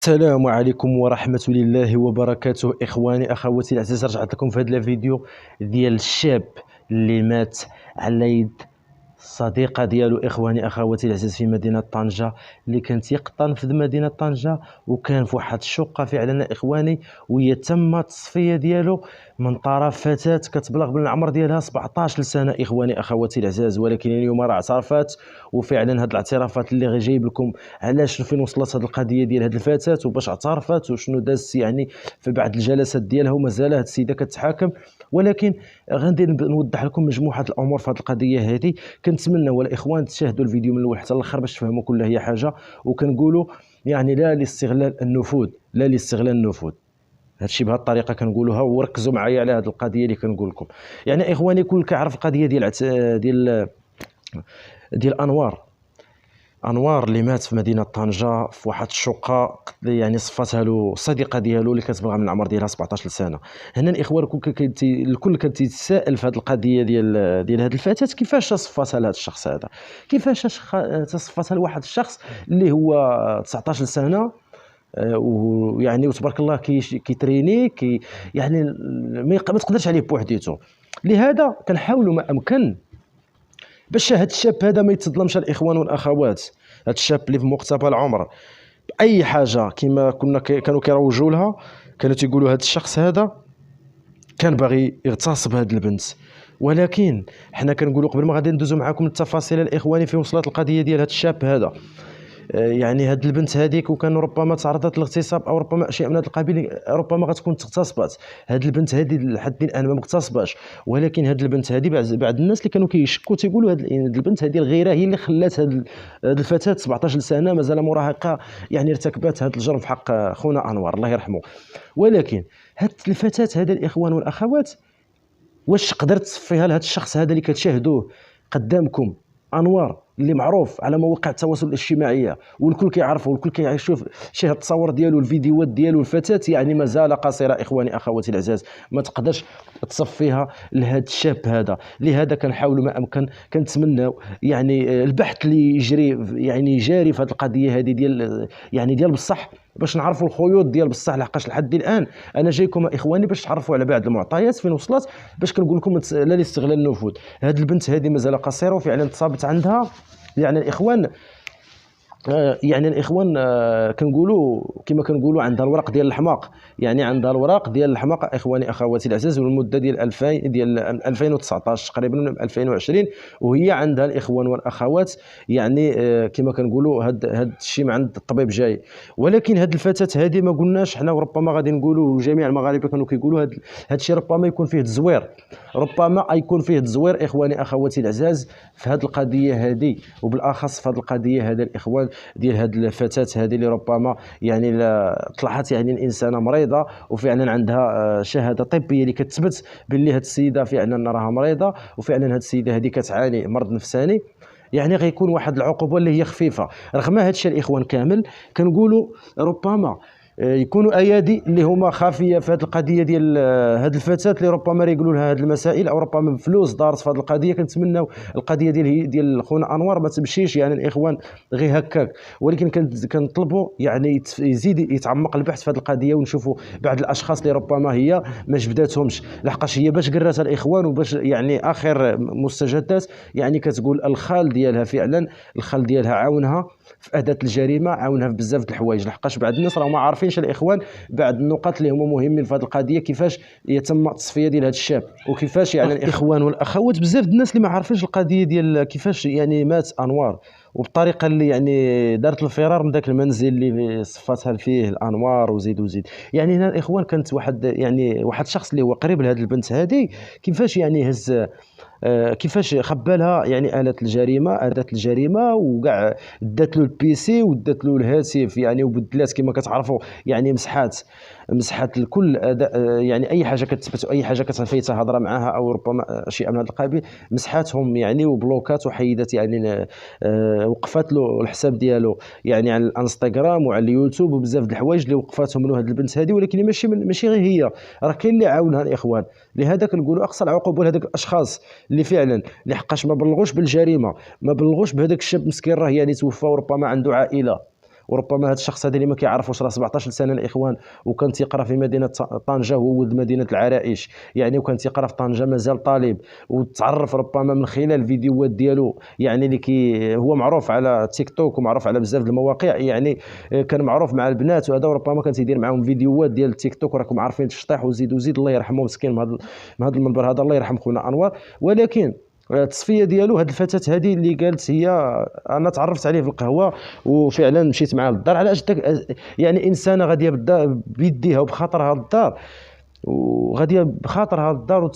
السلام عليكم ورحمة الله وبركاته. إخواني أخواتي الأعزاء، رجعت لكم في هذا الفيديو ديال الشاب اللي مات على يد الصديقة ديالو. إخواني أخواتي الأعزاء، في مدينة طنجة، اللي كانت يقطن في مدينة طنجة، وكان في واحد الشقة فعلا إخواني، وهي تم التصفية ديالو من طرف فتاة كتبلغ بالعمر ديالها 17 سنة. إخواني أخواتي الأعزاء، ولكن اليوم راه اعترفت، وفعلا هاد الاعترافات اللي غير جايب لكم علاش فين وصلت هاد القضية ديال هاد الفتاة وباش اعترفت وشنو دازت يعني في بعض الجلسات ديالها، ومازال هاد السيدة كتحاكم. ولكن غادي نوضح لكم مجموعة الأمور في هاد القضية هذه. كنتمنى والاخوان تشاهدوا الفيديو من الاول حتى الاخر باش تفهموا كل هي حاجه. وكنقولوا يعني لا لاستغلال النفوذ، لا لاستغلال النفوذ. هادشي بهذه الطريقه كنقولوها، وركزوا معايا على هذه القضيه اللي كنقول لكم. يعني اخواني، كل كيعرف القضيه ديال انوار اللي مات في مدينه طنجه في واحد الشقه، يعني صفتها له الصديقه ديالو اللي كتبلغ من العمر ديالها 17 سنه. هنا الاخوان الكل كان تيتساءل في هذه القضيه ديال هذه الفتاه، كيفاش صفتها لهذا الشخص هذا، كيفاش صفتها لواحد الشخص اللي هو 19 سنه. ويعني وتبارك الله كيتريني يعني ما تقدرش عليه بوحديته. لهذا كنحاولوا ما امكن باش هذا الشاب هذا ما يتظلمش. الاخوان والاخوات، هذا الشاب اللي في مقتبل العمر، اي حاجه كما كانوا كيروجوا لها، كانوا تيقولوا هذا الشخص هذا كان باغي يغتصب هذه البنت. ولكن حنا كنقولوا قبل ما غادي ندوزو معكم التفاصيل الاخواني فين وصلت القضيه ديال هذا الشاب هذا. يعني هاد البنت هذيك وكان ربما تعرضت للاغتصاب او ربما اشياء من هذا القبيل، ربما غتكون اغتصبت. هاد البنت هذه لحد الان ما اغتصباش، ولكن هاد البنت هذه بعض الناس اللي كانوا كيشكوا تيقولوا هاد البنت هذه الغيره هي اللي خلات هاد الفتاه 17 سنه مازال مراهقه يعني ارتكبت هاد الجرم في حق خونا انوار الله يرحمه. ولكن هاد الفتاه هذا الاخوان والاخوات، واش قدرت تصفيها لهذا الشخص هذا اللي كتشاهدوه قدامكم، انوار، اللي معروف على مواقع التواصل الاجتماعي والكل كيعرفه والكل كيشوف شاهد التصاور ديالو الفيديوهات ديالو؟ الفتاه يعني مازال قصيره. اخواني اخواتي العزاز، ما تقدرش تصفيها لهذا الشاب هذا. لهذا كنحاولوا ما امكن، كنتمناو يعني البحث اللي يجري يعني جاري في هذه القضيه هذه ديال بصح، باش نعرفوا الخيوط ديال بصح. لحقاش لحد الان انا جايكم اخواني باش تعرفوا على بعض المعطيات فين وصلت، باش كنقول لكم لا لاستغلال النفوذ. هذه البنت هذه مازال قصيره، وفعلا تصابت عندها يعني الاخوان، كنقولوا كما كنقولوا عندها الورق ديال الحماق. يعني عندها الورق ديال الحماق اخواني اخواتي العزاز، والمده ديال 2000 ديال 2019 تقريبا من 2020، وهي عندها الاخوان والاخوات يعني كما كنقولوا هاد الشيء من عند الطبيب جاي. ولكن هاد الفتاه هذه ما قلناش حنا، وربما غادي نقولوا جميع المغاربه كانوا كيقولوا هاد الشيء ربما يكون فيه تزوير، ربما يكون فيه تزوير اخواني اخواتي العزاز في هاد القضيه هذه، وبالاخص في هاد القضيه هذا الاخوان ديال هذه الفتاه هذه اللي ربما يعني طلعت يعني الانسانه مريضه، وفعلا عندها شهاده طبيه اللي كتثبت باللي هذه السيده فعلا راها مريضه، وفعلا هذه السيده هذه كتعاني مرض نفساني. يعني غيكون واحد العقوبه اللي هي خفيفه. رغم هذا الشيء الاخوان كامل كنقولوا ربما يكونوا ايادي اللي هما خافيه في هذه القضيه ديال هذه الفتاه اللي ربما يقولوا لها هذه المسائل، او ربما فلوس دارت في هذه القضيه. كنتمناو القضيه ديال خونا انوار ما تمشيش يعني الاخوان غير هكاك، ولكن كنطلبوا يعني يزيد يتعمق البحث في هذه القضيه، ونشوفوا بعض الاشخاص اللي ربما هي ما جبداتهمش. لحقاش هي باش قراتها الاخوان وباش يعني اخر مستجدات يعني كتقول الخال ديالها فعلا، الخال ديالها عاونها في اداه الجريمه، عاونها في بزاف د الحوايج. لحقاش بعض الناس راهم ما عارفينش الاخوان بعض النقاط اللي هما مهمين في هذه القضيه، كيفاش يتم التصفيه ديال هذا الشاب، وكيفاش يعني الاخوان والاخوات بزاف د الناس اللي ما عارفينش القضيه ديال كيفاش يعني مات انوار، وبطريقه اللي يعني دارت الفرار من ذاك المنزل اللي صفتها فيه الانوار وزيد. يعني هنا الاخوان كانت واحد الشخص اللي هو قريب لهذه البنت هذه، كيفاش يعني هز كيفاش خبى لها يعني اداه الجريمه وكاع دات له البيسي ودات له الهاتف يعني، وبدلات كما كتعرفوا يعني مسحات الكل يعني اي حاجه كتثبت اي حاجه كتنفيتها هضره معاها او ربما اشياء من هذا القبيل، مسحاتهم يعني وبلوكات وحيدت يعني وقفات له الحساب ديالو يعني على الانستغرام وعلى اليوتيوب وبزاف د الحوايج اللي وقفاتهم له هذه البنت هذه. ولكن ماشي غير هي، راه كاين اللي عاونها الاخوان. لهذا كنقولوا اقصى العقوبه لهذوك الاشخاص اللي فعلا لحقاش ما بلغوش بالجريمه، ما بلغوش بهذاك الشاب مسكين راه يعني توفى وربما عنده عائله، وربما هذا الشخص هذا اللي ما كيعرفوش راه 17 سنه الاخوان، وكان تيقرا في مدينه طنجه، هو ولد مدينه العرائش يعني، وكان تيقرا في طنجه مازال طالب، وتعرف ربما من خلال الفيديوهات ديالو يعني اللي هو معروف على تيك توك ومعروف على بزاف المواقع يعني، كان معروف مع البنات وهذا، وربما كان تيدير معاهم فيديوهات ديال التيك توك، وراكم عارفين تشطيح وزيد وزيد، الله يرحمه مسكين من هذا المنبر هذا، الله يرحم خونا انور. ولكن التصفيه ديالو، هذه الفتاه هذه اللي قالت هي انا تعرفت عليه في القهوه وفعلا مشيت معاه للدار، على يعني انسانه غاديه بيديها وبخاطرها للدار، وغاديه بخاطرها للدار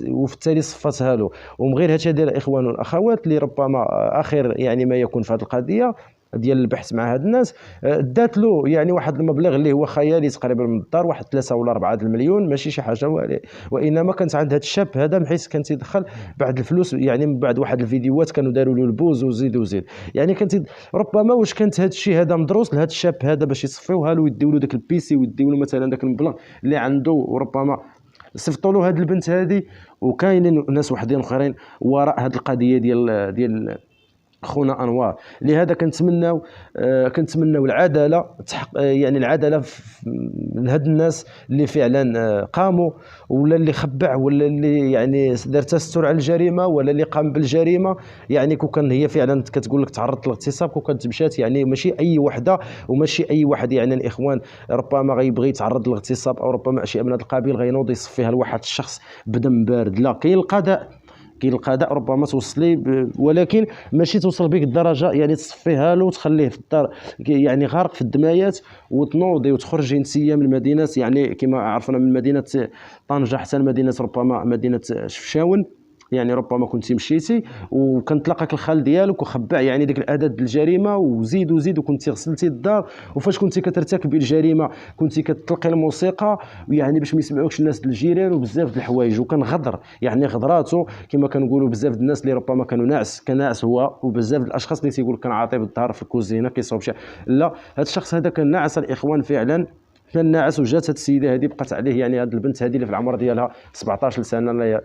وفي التالي صفتها له. ومن غير هادشي ديال الاخوان والاخوات اللي ربما اخر يعني ما يكون في هذه القضيه ديال البحث مع هاد الناس، دات له يعني واحد المبلغ اللي هو خيالي تقريبا من الدار، واحد 3 ولا 4 المليون، ماشي شي حاجه، وانما كانت عند هاد الشاب هذا بحيث كان تيدخل بعض الفلوس يعني من بعد واحد الفيديوهات كانوا داروا له البوز وزيد وزيد يعني، كانت ربما واش كانت هاد الشيء هذا مدروس لهاد الشاب هذا باش يصفيوها له ويديو له داك البيسي ويديو له مثلا داك المبلغ اللي عنده، وربما صيفطوا له هاد البنت هذه. وكاينين ناس وحدين اخرين وراء هاد القضيه ديال خونا انوار. لهذا كنتمناو العداله يعني العداله لهاد الناس اللي فعلا قاموا، ولا اللي خبع، ولا اللي يعني دار تستر على الجريمه، ولا اللي قام بالجريمه يعني. كون هي فعلا كتقول لك تعرضت للاغتصاب، كنت مشات يعني ماشي اي وحده وماشي اي واحد يعني الاخوان ربما غيبغي يتعرض للاغتصاب او ربما اشياء من هذا القبيل غينوض يصفيها لواحد الشخص بدم بارد. لا، كاين القضاء ربما توصل ليه، ولكن ماشي توصل بك الدرجه يعني تصفيها له وتخليه في الدار يعني غارق في الدمايات، وتنوضي وتخرجي نتيا من مدينه يعني كما عرفنا من مدينه طنجه حتى لمدينه ربما مدينه شفشاون يعني، ربما كنتي مشيتي وكان تلاقاك الخال ديالك وخبع يعني ديك الاداه ديال الجريمه وزيد وزيد، وكنتي غسلتي الدار، وفاش كنتي كترتكبي الجريمه كنتي كتلقي الموسيقى يعني باش ما يسمعوكش الناس ديال الجيران وبزاف د الحوايج، وكان غدر يعني غدراته كما كنقولوا بزاف د الناس اللي ربما كانوا كان ناعس هو، وبزاف د الاشخاص اللي تيقول كان عاطي بالظهر في الكوزينه كيصاوب شي. لا، هذا الشخص هذا كان ناعس الاخوان فعلا، كان ناعس. وجات هذه السيده هذه بقات عليه يعني هذه البنت هذه اللي في العمر ديالها 17 سنه اللي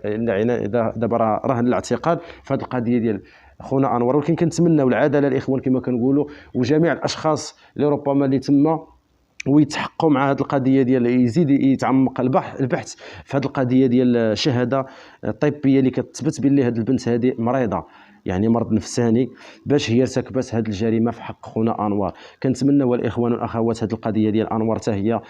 دابا راهن الاعتقال في هذه القضيه ديال خونا انور. ولكن كنتمناو العداله الاخوان كما كنقولوا، وجميع الاشخاص اللي ربما اللي تما ويتحققوا مع هذه القضيه ديال يزيد يتعمق البحث في هذه القضيه ديال الشهاده الطبيه اللي كتثبت باللي هذه البنت هذه مريضه يعني مرض نفساني، باش هي ارتكبت هذه الجريمه في حق خونا انوار. كنتمنوا الاخوان والاخوات هذه القضيه ديال انوار حتى هي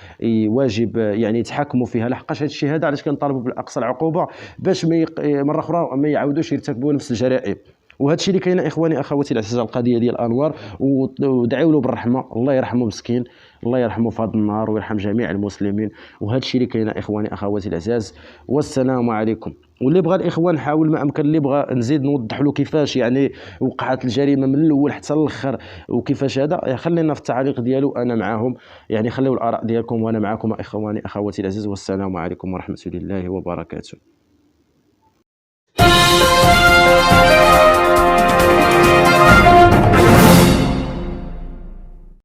واجب يعني يتحاكموا فيها، لحقاش هذا الشيء هذا علاش كنطالبوا بالاقصى العقوبه باش مره اخرى ما يعاودوش يرتكبوا نفس الجرائم. وهذا الشيء اللي كاين اخواني اخواتي العزاز على القضيه ديال انوار، ودعوا له بالرحمه، الله يرحمه مسكين، الله يرحمه في هذا النهار ويرحم جميع المسلمين. وهذا الشيء اللي كاين اخواني اخواتي العزاز، والسلام عليكم. واللي بغى الاخوان نحاول ما امكن، اللي بغى نزيد نوضح له كيفاش يعني وقعت الجريمه من الاول حتى الاخر وكيفاش هذا، خلينا في التعليق ديالو، انا معاهم يعني، خليوا الاراء ديالكم وانا معكم اخواني اخواتي العزاز، والسلام عليكم ورحمه الله وبركاته.